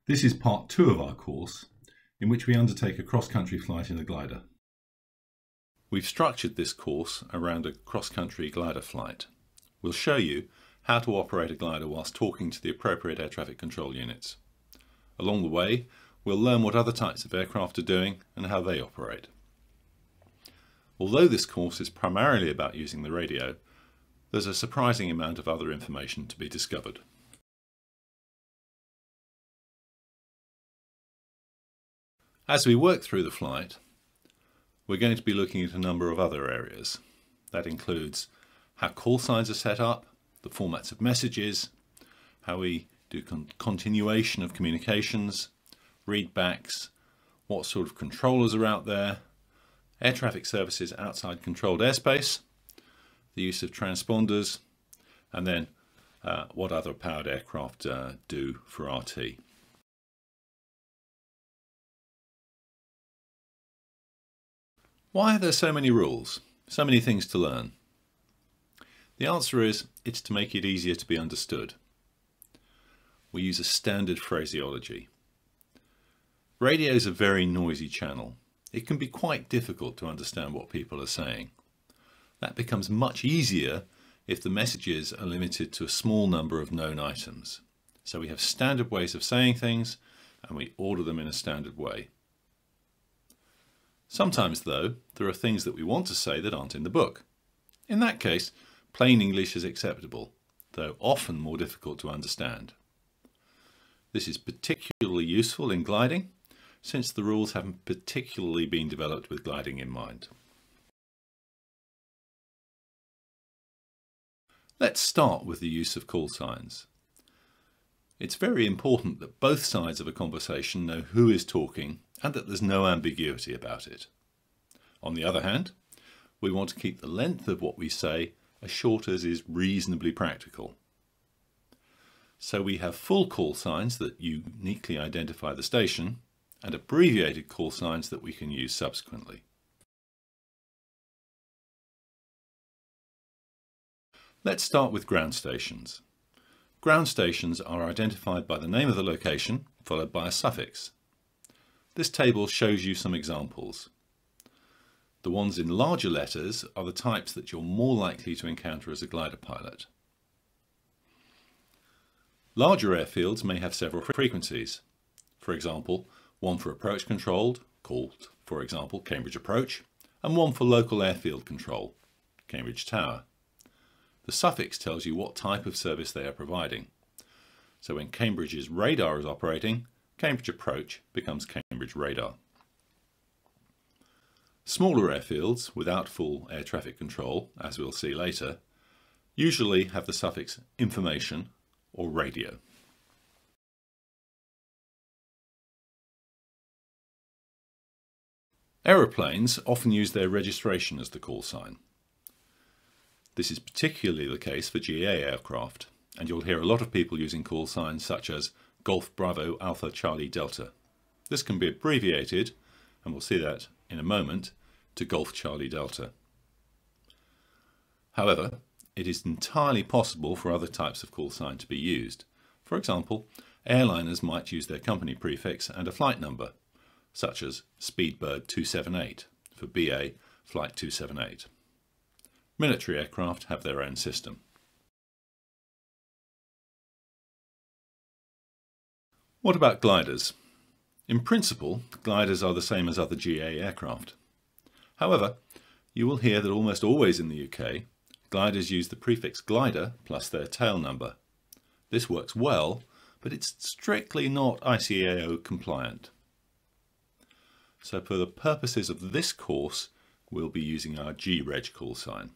This is part 2 of our course, in which we undertake a cross-country flight in a glider. We've structured this course around a cross-country glider flight. We'll show you how to operate a glider whilst talking to the appropriate air traffic control units. Along the way, we'll learn what other types of aircraft are doing and how they operate. Although this course is primarily about using the radio, there's a surprising amount of other information to be discovered. As we work through the flight, we're going to be looking at a number of other areas. That includes how call signs are set up, the formats of messages, how we do continuation of communications, readbacks, what sort of controllers are out there, air traffic services outside controlled airspace, the use of transponders, and then what other powered aircraft do for RT. Why are there so many rules, so many things to learn? The answer is, it's to make it easier to be understood. We use a standard phraseology. Radio is a very noisy channel. It can be quite difficult to understand what people are saying. That becomes much easier if the messages are limited to a small number of known items. So we have standard ways of saying things, and we order them in a standard way. Sometimes, though, there are things that we want to say that aren't in the book. In that case, plain English is acceptable, though often more difficult to understand. This is particularly useful in gliding, since the rules haven't particularly been developed with gliding in mind. Let's start with the use of call signs. It's very important that both sides of a conversation know who is talking and that there's no ambiguity about it. On the other hand, we want to keep the length of what we say as short as is reasonably practical. So we have full call signs that uniquely identify the station and abbreviated call signs that we can use subsequently. Let's start with ground stations. Ground stations are identified by the name of the location, followed by a suffix. This table shows you some examples. The ones in larger letters are the types that you're more likely to encounter as a glider pilot. Larger airfields may have several frequencies. For example, one for approach controlled, called, for example, Cambridge Approach, and one for local airfield control, Cambridge Tower. The suffix tells you what type of service they are providing. So when Cambridge's radar is operating, Cambridge Approach becomes Cambridge Radar. Smaller airfields without full air traffic control, as we'll see later, usually have the suffix information or radio. Aeroplanes often use their registration as the call sign. This is particularly the case for GA aircraft, and you'll hear a lot of people using call signs such as Golf Bravo Alpha Charlie Delta. This can be abbreviated, and we'll see that in a moment, to Golf Charlie Delta. However, it is entirely possible for other types of call sign to be used. For example, airliners might use their company prefix and a flight number, such as Speedbird 278 for BA Flight 278. Military aircraft have their own system. What about gliders? In principle, gliders are the same as other GA aircraft. However, you will hear that almost always in the UK, gliders use the prefix glider plus their tail number. This works well, but it's strictly not ICAO compliant. So for the purposes of this course, we'll be using our G-Reg call sign.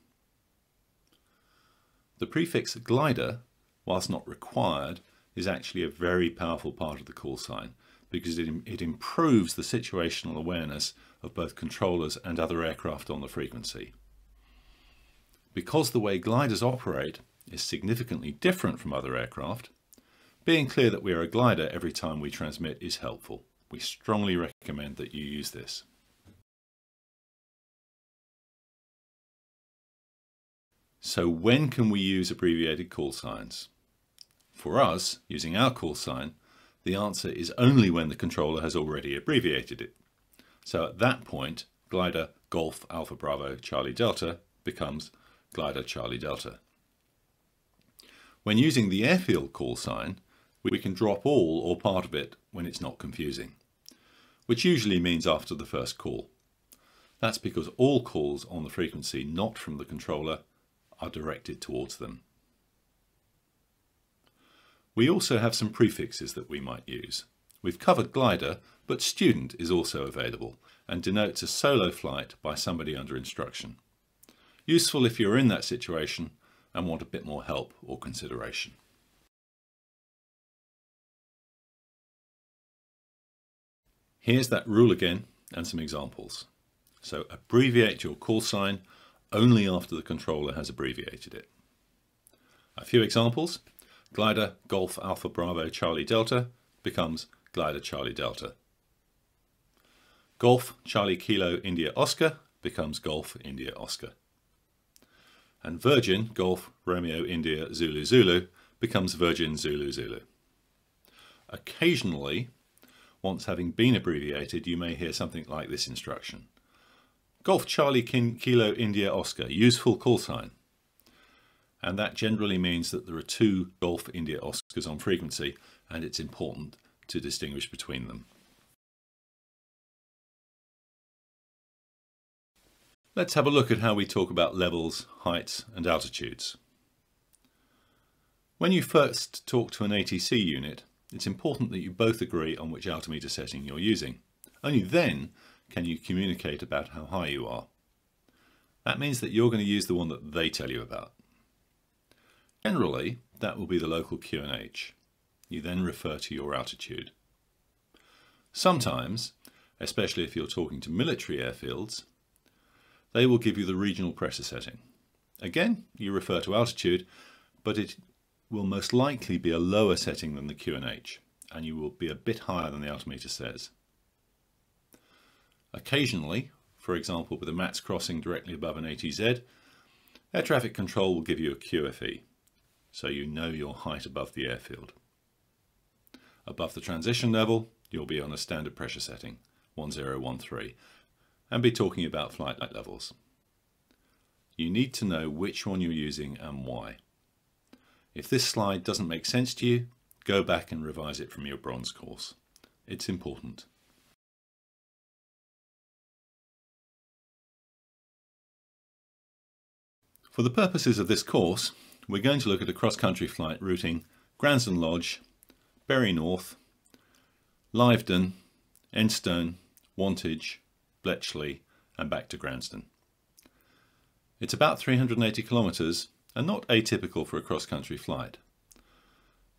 The prefix glider, whilst not required, is actually a very powerful part of the call sign because it improves the situational awareness of both controllers and other aircraft on the frequency. Because the way gliders operate is significantly different from other aircraft, being clear that we are a glider every time we transmit is helpful. We strongly recommend that you use this. So when can we use abbreviated call signs? For us, using our call sign, the answer is only when the controller has already abbreviated it. So at that point, glider Golf Alpha Bravo Charlie Delta becomes glider Charlie Delta. When using the Airfield call sign, we can drop all or part of it when it's not confusing, which usually means after the first call. That's because all calls on the frequency not from the controller are directed towards them. We also have some prefixes that we might use. We've covered glider, but student is also available and denotes a solo flight by somebody under instruction. Useful if you're in that situation and want a bit more help or consideration. Here's that rule again and some examples. So abbreviate your call sign only after the controller has abbreviated it. A few examples. Glider Golf Alpha Bravo Charlie Delta becomes glider Charlie Delta. Golf Charlie Kilo India Oscar becomes Golf India Oscar. And Virgin Golf Romeo India Zulu Zulu becomes Virgin Zulu Zulu. Occasionally, once having been abbreviated, you may hear something like this instruction. Golf Charlie Kilo India Oscar, use full call sign. And that generally means that there are two Golf India Oscars on frequency, and it's important to distinguish between them. Let's have a look at how we talk about levels, heights and altitudes. When you first talk to an ATC unit, it's important that you both agree on which altimeter setting you're using. Only then can you communicate about how high you are. That means that you're going to use the one that they tell you about. Generally, that will be the local QNH. You then refer to your altitude. Sometimes, especially if you're talking to military airfields, they will give you the regional pressure setting. Again, you refer to altitude, but it will most likely be a lower setting than the QNH, and you will be a bit higher than the altimeter says. Occasionally, for example with a MATS crossing directly above an ATZ, air traffic control will give you a QFE, so you know your height above the airfield. Above the transition level, you'll be on a standard pressure setting, 1013, and be talking about flight light levels. You need to know which one you're using and why. If this slide doesn't make sense to you, go back and revise it from your bronze course. It's important. For the purposes of this course, we're going to look at a cross-country flight routing Gransden Lodge, Bury North, Lyvedon, Enstone, Wantage, Bletchley and back to Gransden. It's about 380 kilometres and not atypical for a cross-country flight,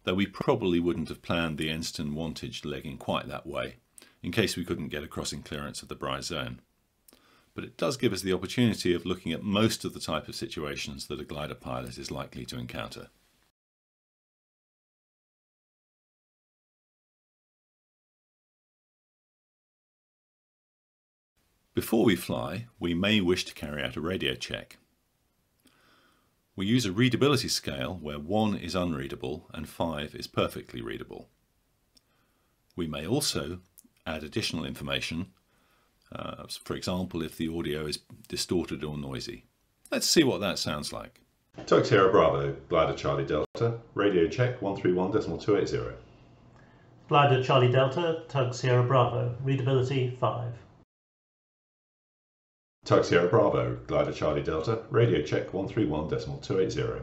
though we probably wouldn't have planned the Enstone Wantage legging quite that way in case we couldn't get a crossing clearance of the Bright Zone. But it does give us the opportunity of looking at most of the type of situations that a glider pilot is likely to encounter. Before we fly, we may wish to carry out a radio check. We use a readability scale where 1 is unreadable and 5 is perfectly readable. We may also add additional information, for example if the audio is distorted or noisy. Let's see what that sounds like. Tug Sierra Bravo, glider Charlie Delta, radio check 131.280. Glider Charlie Delta, Tug Sierra Bravo, readability 5. Tug Sierra Bravo, glider Charlie Delta, radio check 131.280.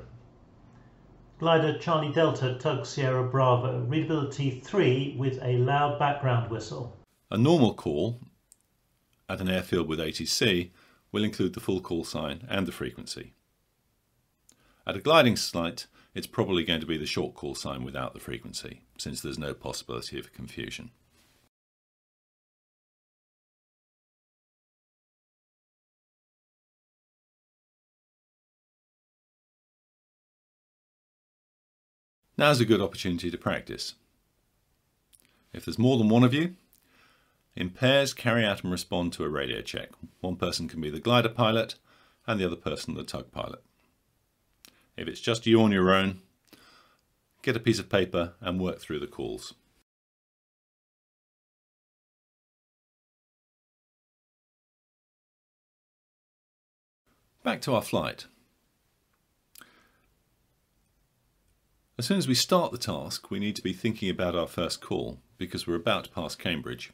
Glider Charlie Delta, Tug Sierra Bravo, readability 3 with a loud background whistle. A normal call at an airfield with ATC will include the full call sign and the frequency. At a gliding site, it's probably going to be the short call sign without the frequency, since there's no possibility of confusion. Now's a good opportunity to practice. If there's more than one of you, in pairs carry out and respond to a radio check. One person can be the glider pilot and the other person the tug pilot. If it's just you on your own, get a piece of paper and work through the calls. Back to our flight. As soon as we start the task, we need to be thinking about our first call because we're about to pass Cambridge.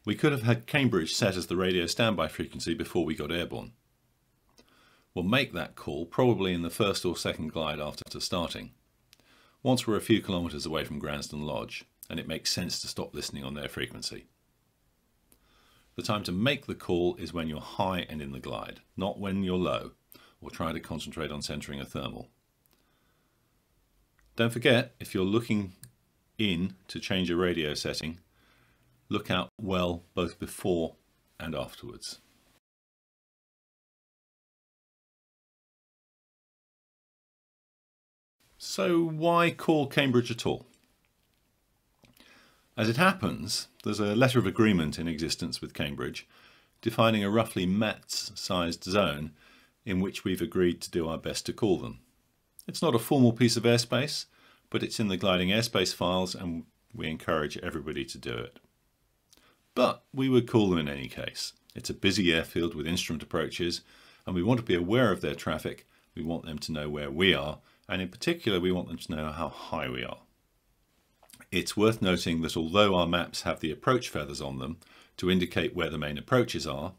We could have had Cambridge set as the radio standby frequency before we got airborne. We'll make that call probably in the first or second glide after starting, once we're a few kilometres away from Gransden Lodge and it makes sense to stop listening on their frequency. The time to make the call is when you're high and in the glide, not when you're low or trying to concentrate on centering a thermal. Don't forget, if you're looking in to change a radio setting, look out well both before and afterwards. So why call Cambridge at all? As it happens, there's a letter of agreement in existence with Cambridge defining a roughly MATS-sized zone in which we've agreed to do our best to call them. It's not a formal piece of airspace, but it's in the gliding airspace files and we encourage everybody to do it. But we would call them in any case. It's a busy airfield with instrument approaches and we want to be aware of their traffic. We want them to know where we are, and in particular we want them to know how high we are. It's worth noting that although our maps have the approach feathers on them to indicate where the main approaches are,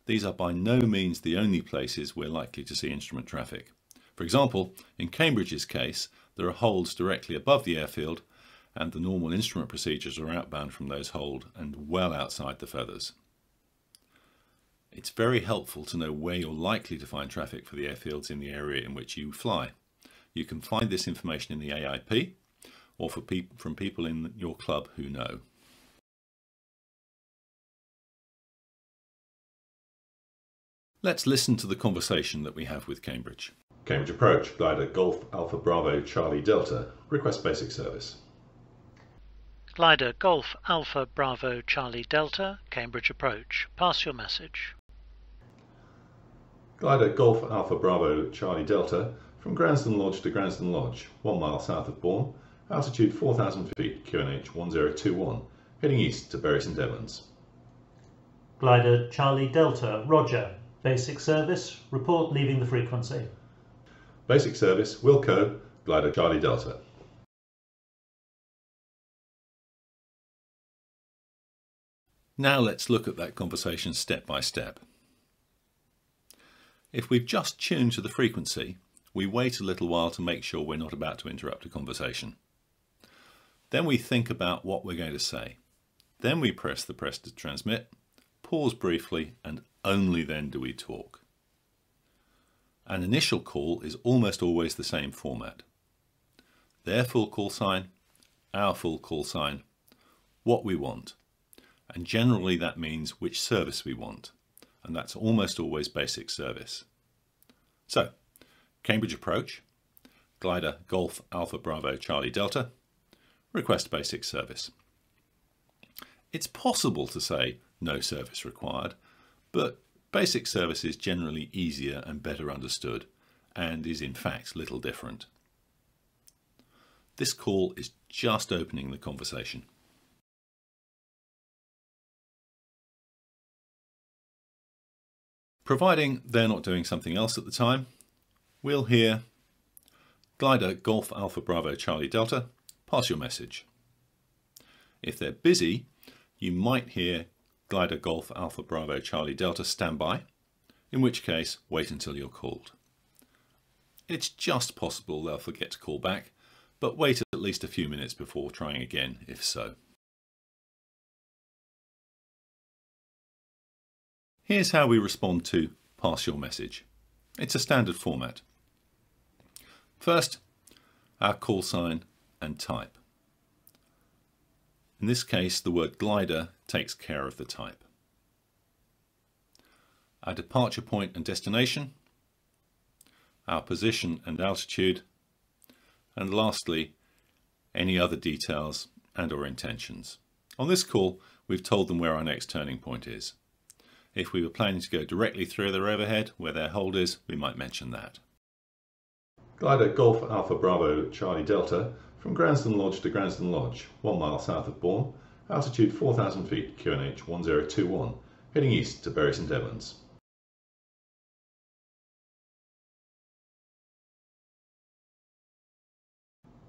these are by no means the only places we're likely to see instrument traffic. For example, in Cambridge's case, there are holds directly above the airfield and the normal instrument procedures are outbound from those holds and well outside the feathers. It's very helpful to know where you're likely to find traffic for the airfields in the area in which you fly. You can find this information in the AIP or from people in your club who know. Let's listen to the conversation that we have with Cambridge. Cambridge approach, glider Golf Alpha Bravo Charlie Delta, request basic service. Glider Golf Alpha Bravo Charlie Delta, Cambridge approach. Pass your message. Glider Golf Alpha Bravo Charlie Delta from Gransden Lodge to Gransden Lodge, 1 mile south of Bourne, altitude 4,000 feet, QNH 1021, heading east to Bury St Edmunds. Glider Charlie Delta, Roger. Basic service, report leaving the frequency. Basic service, Wilco, glider Charlie Delta. Now let's look at that conversation step by step. If we've just tuned to the frequency, we wait a little while to make sure we're not about to interrupt a conversation. Then we think about what we're going to say. Then we press the press to transmit, pause briefly, and only then do we talk. An initial call is almost always the same format. Their full call sign, our full call sign, what we want. And generally that means which service we want. And that's almost always basic service. So, Cambridge approach, glider Golf Alpha Bravo Charlie Delta, request basic service. It's possible to say no service required, but basic service is generally easier and better understood, and is in fact little different. This call is just opening the conversation. Providing they're not doing something else at the time, we'll hear glider Golf Alpha Bravo Charlie Delta, pass your message. If they're busy, you might hear glider Golf Alpha Bravo Charlie Delta standby, in which case wait until you're called. It's just possible they'll forget to call back, but wait at least a few minutes before trying again if so. Here's how we respond to pass your message. It's a standard format. First, our call sign and type. In this case, the word glider takes care of the type. Our departure point and destination, our position and altitude, and lastly, any other details and/or intentions. On this call, we've told them where our next turning point is. If we were planning to go directly through their overhead, where their hold is, we might mention that. Glider Golf Alpha Bravo Charlie Delta from Gransden Lodge to Gransden Lodge, 1 mile south of Bourne, altitude 4,000 feet, QNH 1021, heading east to Bury St Edmunds.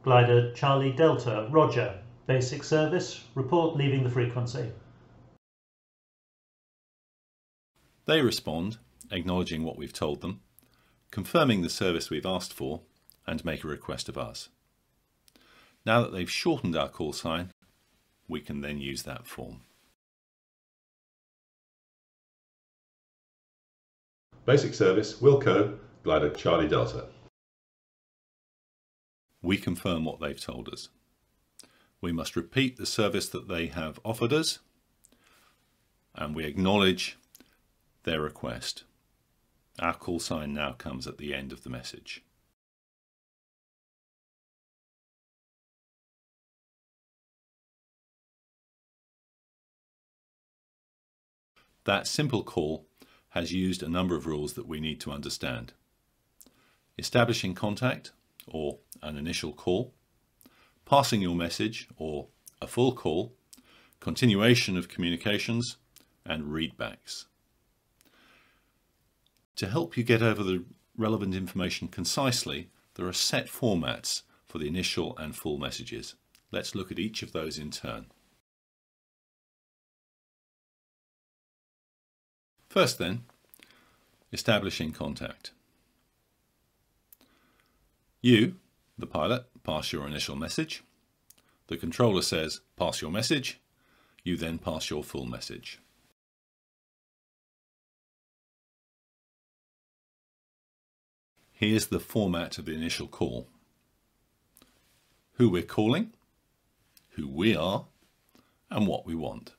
Glider Charlie Delta, Roger. Basic service, report leaving the frequency. They respond, acknowledging what we've told them, confirming the service we've asked for, and make a request of us. Now that they've shortened our call sign, we can then use that form. Basic service, Wilco, Glider Charlie Delta. We confirm what they've told us. We must repeat the service that they have offered us, and we acknowledge their request. Our call sign now comes at the end of the message. That simple call has used a number of rules that we need to understand. Establishing contact, or an initial call, passing your message, or a full call, continuation of communications, and readbacks. To help you get over the relevant information concisely, there are set formats for the initial and full messages. Let's look at each of those in turn. First then, establishing contact. You, the pilot, pass your initial message. The controller says, pass your message. You then pass your full message. Here's the format of the initial call. Who we're calling, who we are, and what we want.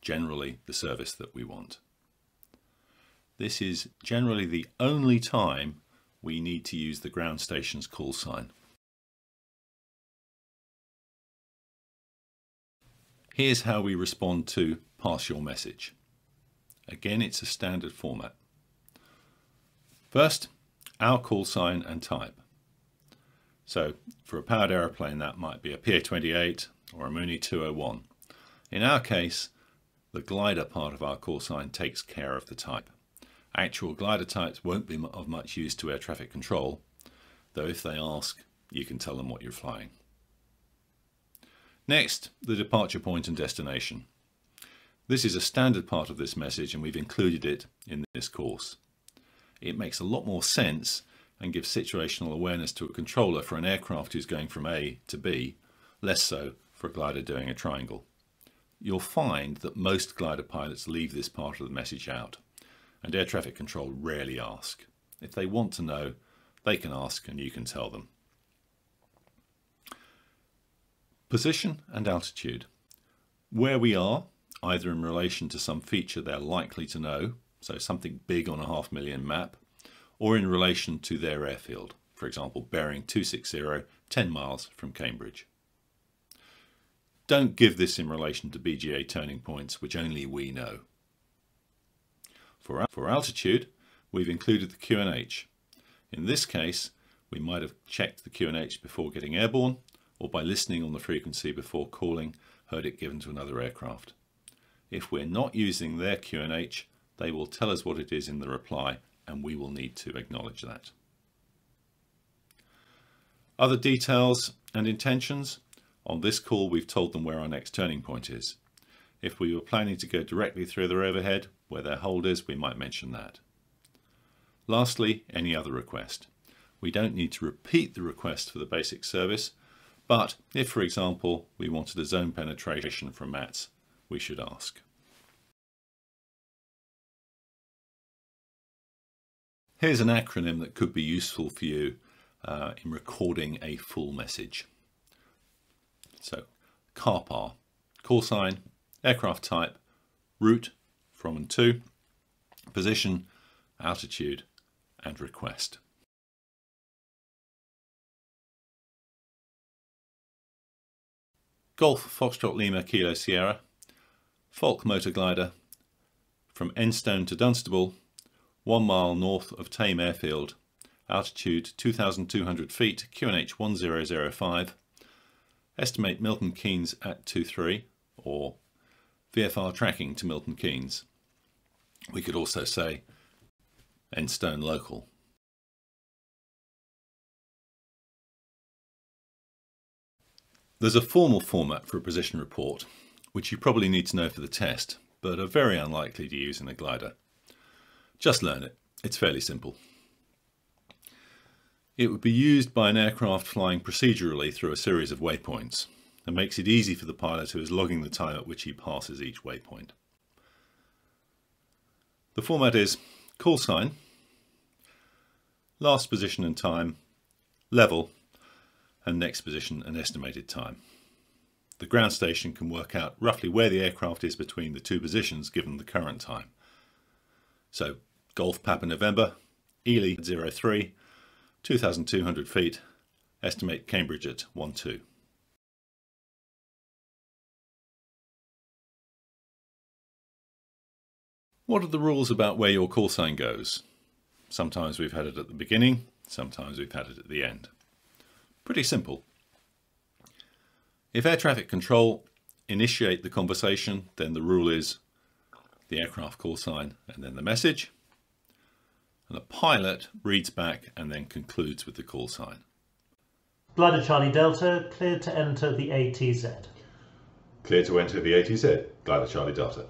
Generally, the service that we want. This is generally the only time we need to use the ground station's call sign. Here's how we respond to pass your message. Again, it's a standard format. First, our call sign and type. So for a powered aeroplane, that might be a PA-28 or a Mooney 201. In our case, the glider part of our call sign takes care of the type. Actual glider types won't be of much use to air traffic control, though if they ask, you can tell them what you're flying. Next, the departure point and destination. This is a standard part of this message and we've included it in this course. It makes a lot more sense and gives situational awareness to a controller for an aircraft who's going from A to B, less so for a glider doing a triangle. You'll find that most glider pilots leave this part of the message out, and air traffic control rarely ask. If they want to know, they can ask and you can tell them. Position and altitude. Where we are, either in relation to some feature they're likely to know, so something big on a 500,000 map, or in relation to their airfield, for example, bearing 260, 10 miles from Cambridge. Don't give this in relation to BGA turning points, which only we know. For altitude, we've included the QNH. In this case, we might have checked the QNH before getting airborne, or by listening on the frequency before calling, heard it given to another aircraft. If we're not using their QNH, they will tell us what it is in the reply, and we will need to acknowledge that. Other details and intentions. On this call, we've told them where our next turning point is. If we were planning to go directly through their overhead, where their hold is, we might mention that. Lastly, any other request. We don't need to repeat the request for the basic service, but if, for example, we wanted a zone penetration from MATS, we should ask. Here's an acronym that could be useful for you in recording a full message. So, CARPAR, call sign, aircraft type, route from and to, position, altitude, and request. Golf Foxtrot Lima Kilo Sierra, Falk motor glider from Enstone to Dunstable, 1 mile north of Tame Airfield, altitude 2,200 feet, QNH 1005, estimate Milton Keynes at 23, or VFR tracking to Milton Keynes. We could also say Enstone local. There's a formal format for a position report, which you probably need to know for the test, but are very unlikely to use in a glider. Just learn it. It's fairly simple. It would be used by an aircraft flying procedurally through a series of waypoints and makes it easy for the pilot who is logging the time at which he passes each waypoint. The format is call sign, last position and time, level, and next position and estimated time. The ground station can work out roughly where the aircraft is between the two positions given the current time. So Golf Papa November, Ely 03, 2,200 feet, estimate Cambridge at 12. What are the rules about where your call sign goes? Sometimes we've had it at the beginning, sometimes we've had it at the end. Pretty simple. If air traffic control initiate the conversation, then the rule is the aircraft call sign and then the message. And the pilot reads back and then concludes with the call sign. Glider Charlie Delta, cleared to enter the ATZ. Clear to enter the ATZ, Glider Charlie Delta.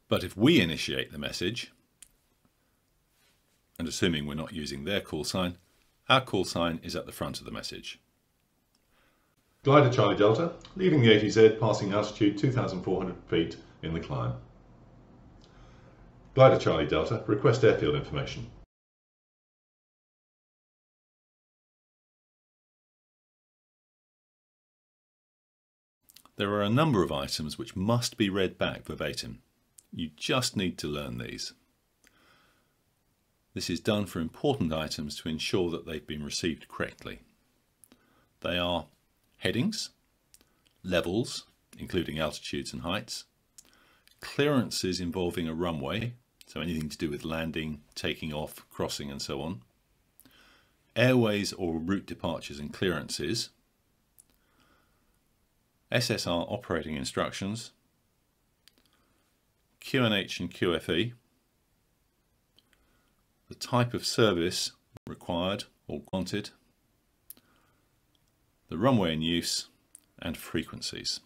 But if we initiate the message, and assuming we're not using their call sign, our call sign is at the front of the message. Glider Charlie Delta, leaving the ATZ, passing altitude 2,400 feet in the climb. Glider Charlie Delta, request airfield information. There are a number of items which must be read back verbatim. You just need to learn these. This is done for important items to ensure that they've been received correctly. They are headings, levels, including altitudes and heights, clearances involving a runway, so anything to do with landing, taking off, crossing and so on, airways or route departures and clearances, SSR operating instructions, QNH and QFE, the type of service required or wanted, the runway in use, and frequencies.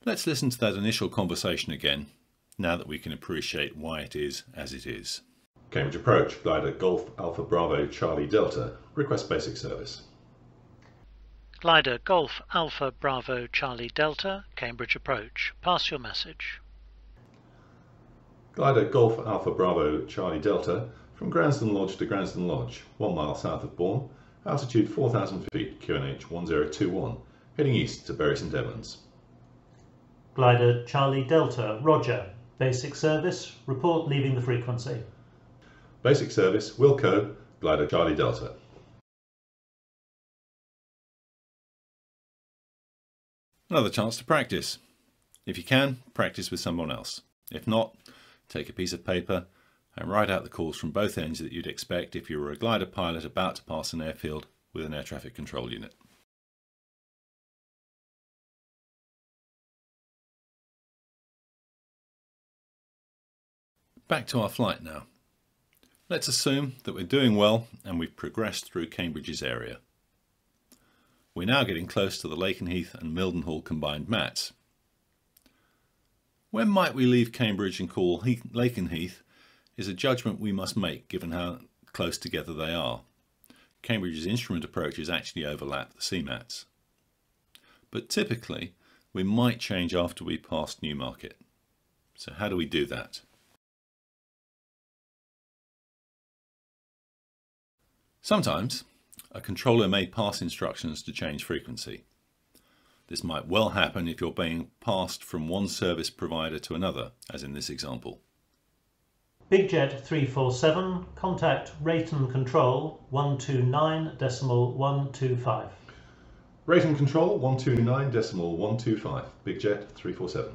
Let's listen to that initial conversation again, now that we can appreciate why it is as it is. Cambridge approach, glider Golf Alpha Bravo Charlie Delta, request basic service. Glider Golf Alpha Bravo Charlie Delta, Cambridge approach. Pass your message. Glider Golf Alpha Bravo Charlie Delta, from Gransden Lodge to Gransden Lodge, 1 mile south of Bourne, altitude 4,000 feet, QNH 1021, heading east to Bury St Edmunds. Glider Charlie Delta, Roger. Basic service, report leaving the frequency. Basic service, Wilco, glider Charlie Delta. Another chance to practice. If you can, practice with someone else. If not, take a piece of paper and write out the calls from both ends that you'd expect if you were a glider pilot about to pass an airfield with an air traffic control unit. Back to our flight now. Let's assume that we're doing well and we've progressed through Cambridge's area. We're now getting close to the Lakenheath and Mildenhall combined mats. When might we leave Cambridge and call Lakenheath is a judgment we must make given how close together they are. Cambridge's instrument approaches actually overlap the CMATs. But typically we might change after we pass Newmarket. So how do we do that? Sometimes a controller may pass instructions to change frequency. This might well happen if you're being passed from one service provider to another, as in this example. BigJet 347, contact rate and control 129.125. Rate and control 129.125, BigJet 347.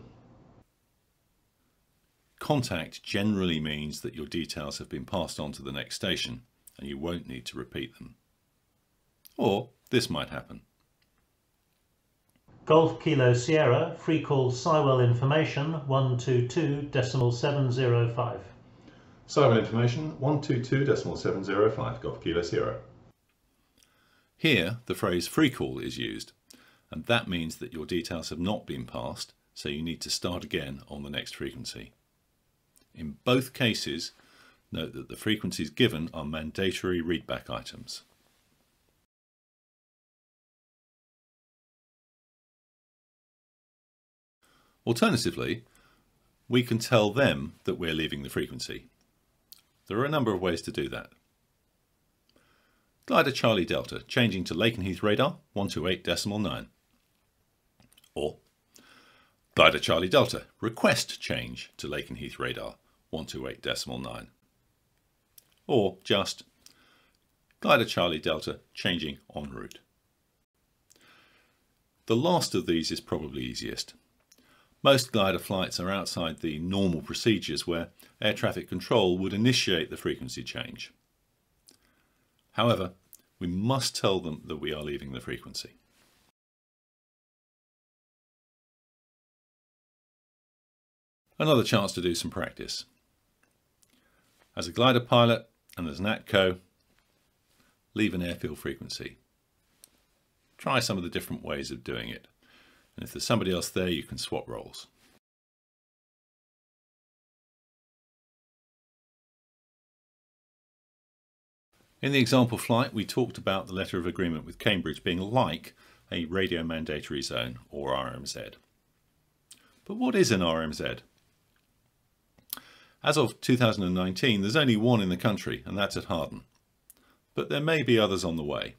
Contact generally means that your details have been passed on to the next station and you won't need to repeat them. Or this might happen. Golf Kilo Sierra, free call Sywell information 122.705. Sywell information 122.705 Golf Kilo Sierra. Here the phrase free call is used, and that means that your details have not been passed, so you need to start again on the next frequency. In both cases, note that the frequencies given are mandatory readback items. Alternatively, we can tell them that we're leaving the frequency. There are a number of ways to do that. Glider Charlie Delta, changing to Lakenheath radar 128.9. Or Glider Charlie Delta, request change to Lakenheath radar 128.9. Or just Glider Charlie Delta, changing en route. The last of these is probably easiest. Most glider flights are outside the normal procedures where air traffic control would initiate the frequency change. However, we must tell them that we are leaving the frequency. Another chance to do some practice. As a glider pilot and as an ATCO, leave an airfield frequency. Try some of the different ways of doing it. And if there's somebody else there, you can swap roles. In the example flight, we talked about the letter of agreement with Cambridge being like a radio mandatory zone, or RMZ. But what is an RMZ? As of 2019, there's only one in the country, and that's at Harden. But there may be others on the way.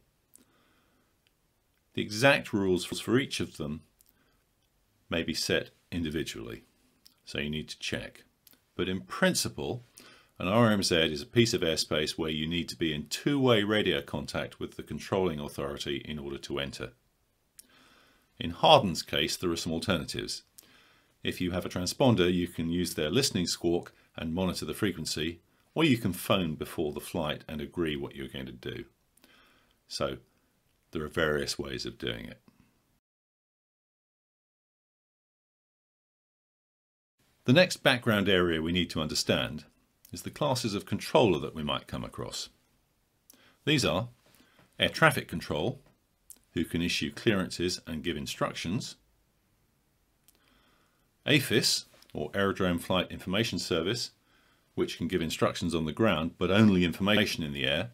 The exact rules for each of them may be set individually, so you need to check. But in principle, an RMZ is a piece of airspace where you need to be in two-way radio contact with the controlling authority in order to enter. In Harden's case, there are some alternatives. If you have a transponder, you can use their listening squawk and monitor the frequency, or you can phone before the flight and agree what you're going to do. So there are various ways of doing it. The next background area we need to understand is the classes of controller that we might come across. These are air traffic control, who can issue clearances and give instructions, AFIS, or Aerodrome Flight Information Service, which can give instructions on the ground but only information in the air,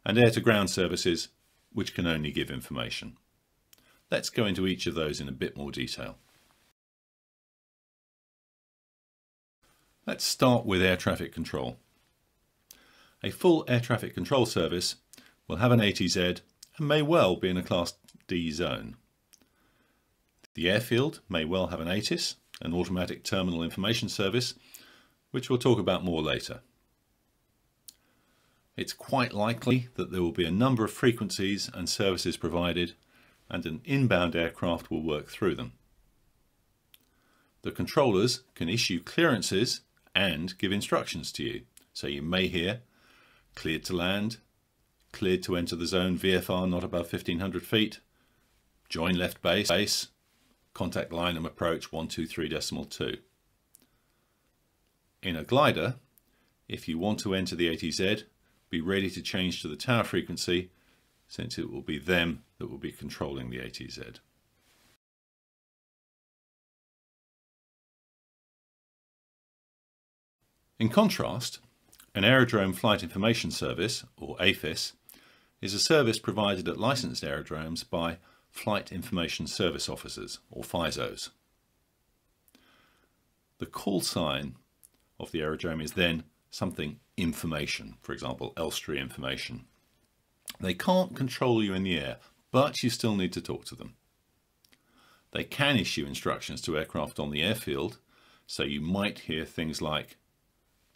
and air-to-ground services, which can only give information. Let's go into each of those in a bit more detail. Let's start with air traffic control. A full air traffic control service will have an ATZ and may well be in a Class D zone. The airfield may well have an ATIS, an automatic terminal information service, which we'll talk about more later. It's quite likely that there will be a number of frequencies and services provided, and an inbound aircraft will work through them. The controllers can issue clearances and give instructions to you. So you may hear cleared to land, cleared to enter the zone VFR not above 1500 feet, join left base, contact line and approach 123.2. In a glider, if you want to enter the ATZ, be ready to change to the tower frequency, since it will be them that will be controlling the ATZ. In contrast, an Aerodrome Flight Information Service, or AFIS, is a service provided at licensed aerodromes by Flight Information Service Officers, or FISOs. The call sign of the aerodrome is then something information, for example, Elstree information. They can't control you in the air, but you still need to talk to them. They can issue instructions to aircraft on the airfield, so you might hear things like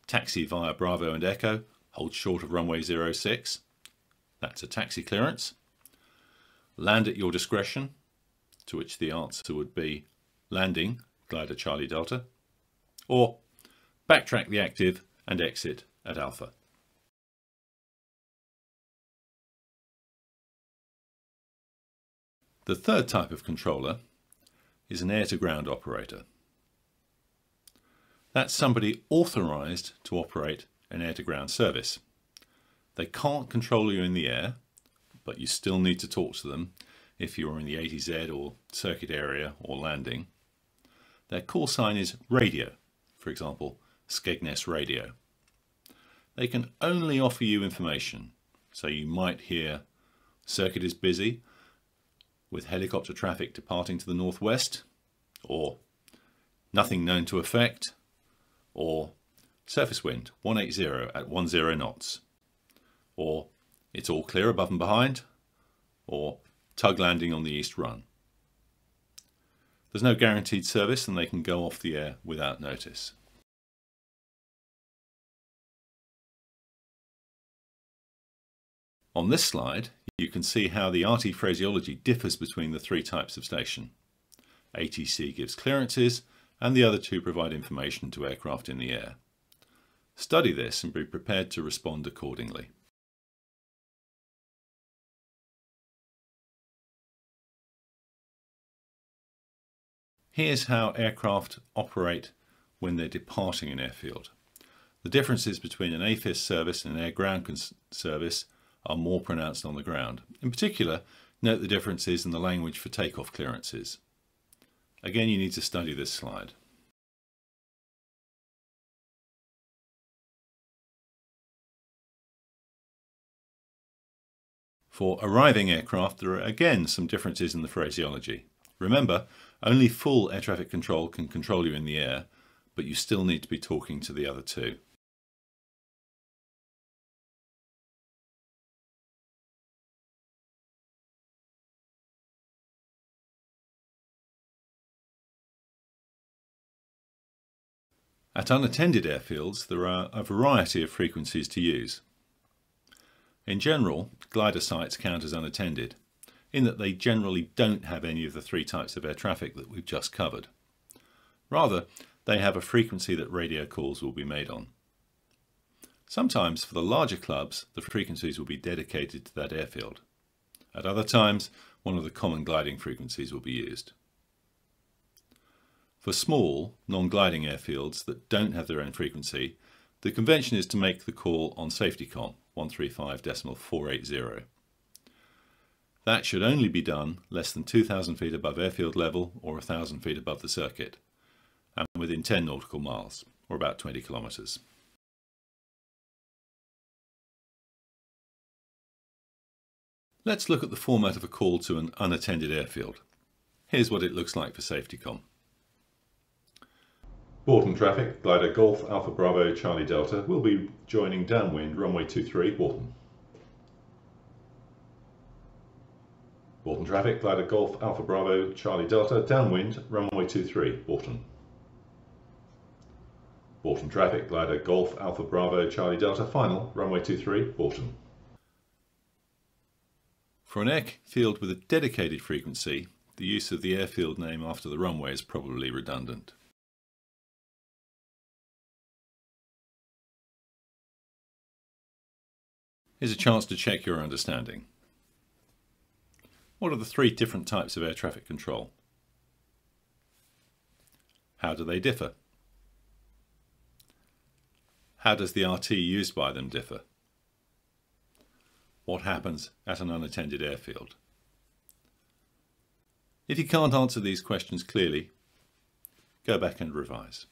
taxi via Bravo and Echo, hold short of runway 06. That's a taxi clearance. Land at your discretion, to which the answer would be landing, glider Charlie Delta. Or backtrack the active and exit at Alpha. The third type of controller is an air-to-ground operator. That's somebody authorised to operate an air-to-ground service. They can't control you in the air, but you still need to talk to them if you're in the ATZ or circuit area or landing. Their call sign is radio, for example, Skegness Radio. They can only offer you information, so you might hear circuit is busy with helicopter traffic departing to the northwest, or nothing known to affect, or surface wind 180 at 10 knots, or it's all clear above and behind, or tug landing on the east run. There's no guaranteed service and they can go off the air without notice. On this slide, you can see how the RT phraseology differs between the three types of station. ATC gives clearances and the other two provide information to aircraft in the air. Study this and be prepared to respond accordingly. Here's how aircraft operate when they're departing an airfield. The differences between an AFIS service and an air-ground service are more pronounced on the ground. In particular, note the differences in the language for takeoff clearances. Again, you need to study this slide. For arriving aircraft, there are again some differences in the phraseology. Remember, only full air traffic control can control you in the air, but you still need to be talking to the other two. At unattended airfields, there are a variety of frequencies to use. In general, glider sites count as unattended, in that they generally don't have any of the three types of air traffic that we've just covered. Rather, they have a frequency that radio calls will be made on. Sometimes, for the larger clubs, the frequencies will be dedicated to that airfield. At other times, one of the common gliding frequencies will be used. For small, non-gliding airfields that don't have their own frequency, the convention is to make the call on SafetyCom 135.480. That should only be done less than 2,000 feet above airfield level or 1,000 feet above the circuit, and within 10 nautical miles, or about 20 kilometres. Let's look at the format of a call to an unattended airfield. Here's what it looks like for SafetyCom. Borton traffic, glider Golf Alpha Bravo Charlie Delta will be joining downwind runway 23 Borton. Borton traffic, glider Golf Alpha Bravo Charlie Delta downwind runway 23 Borton. Borton traffic, glider Golf Alpha Bravo Charlie Delta final runway 23 Borton. For an airfield with a dedicated frequency, the use of the airfield name after the runway is probably redundant. Here's a chance to check your understanding. What are the three different types of air traffic control? How do they differ? How does the RT used by them differ? What happens at an unattended airfield? If you can't answer these questions clearly, go back and revise.